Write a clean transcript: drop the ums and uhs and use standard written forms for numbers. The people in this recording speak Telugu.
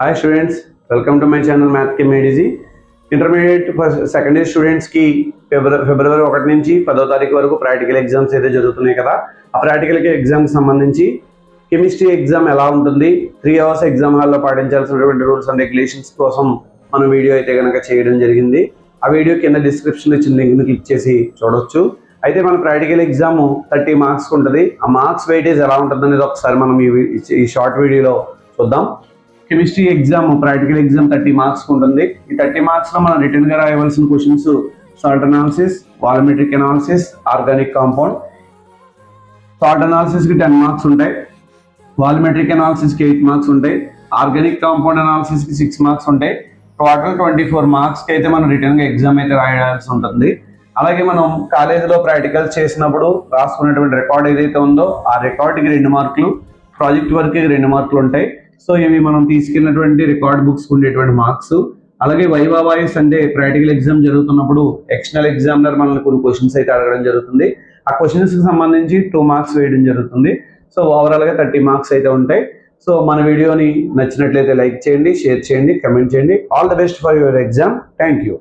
Hi students, welcome to my channel math కెమ్ ఈజీ. ఇంటర్మీడియట్ సెకండ్ ఇయర్ స్టూడెంట్స్కి ఫిబ్రవరి 1 నుంచి 10వ తారీఖు వరకు ప్రాక్టికల్ ఎగ్జామ్స్ అయితే జరుగుతున్నాయి కదా. ఆ ప్రాక్టికల్ ఎగ్జామ్కి సంబంధించి కెమిస్ట్రీ ఎగ్జామ్ ఎలా ఉంటుంది, 3 అవర్స్ ఎగ్జామ్ హాల్లో పాటించాల్సినటువంటి రూల్స్ అండ్ రెగ్యులేషన్స్ కోసం మనం వీడియో అయితే కనుక చేయడం జరిగింది. ఆ వీడియో కింద డిస్క్రిప్షన్లో ఇచ్చిన లింక్ని క్లిక్ చేసి చూడవచ్చు. అయితే మన ప్రాక్టికల్ ఎగ్జామ్ 30 మార్క్స్ ఉంటుంది. ఆ మార్క్స్ వెయిటేజ్ ఎలా ఉంటుంది అనేది ఒకసారి మనం ఈ షార్ట్ వీడియోలో చూద్దాం. Chemistry exam practical exam 30 marks ఉంటుంది. ఈ 30 మార్క్స్లో మనం రిటర్న్గా రాయవలసిన questions salt analysis, volumetric analysis, organic compound. Salt అనాలిసిస్కి 10 మార్క్స్ ఉంటాయి, వాల్యూమెట్రిక్ అనాలిసిస్కి 8 మార్క్స్ ఉంటాయి, ఆర్గానిక్ కాంపౌండ్ అనాలిసిస్కి 6 మార్క్స్ ఉంటాయి. టోటల్ 24 మార్క్స్కి అయితే మనం రిటర్న్గా ఎగ్జామ్ అయితే రాయాల్సి ఉంటుంది. అలాగే మనం కాలేజీలో ప్రాక్టికల్ చేసినప్పుడు రాసుకున్నటువంటి రికార్డ్ ఏదైతే ఉందో ఆ రికార్డ్కి 2 మార్కులు, ప్రాజెక్ట్ వర్క్కి 2 మార్కులు ఉంటాయి. సో ఇవి మనం తీసుకెళ్ళినటువంటి రికార్డ్ బుక్స్ ఉండేటువంటి మార్క్స్. అలాగే వైవా వాయిస్ అంటే ప్రాక్టికల్ ఎగ్జామ్ జరుగుతున్నప్పుడు ఎక్స్టర్నల్ ఎగ్జామినర్ మనల్ని కొన్ని క్వశ్చన్స్ అయితే అడగడం జరుగుతుంది. ఆ క్వశ్చన్స్కి సంబంధించి 2 మార్క్స్ వేయడం జరుగుతుంది. సో ఓవరాల్గా 30 మార్క్స్ అయితే ఉంటాయి. సో మన వీడియోని నచ్చినట్లయితే లైక్ చేయండి, షేర్ చేయండి, కమెంట్ చేయండి. All the best for your exam. Thank you.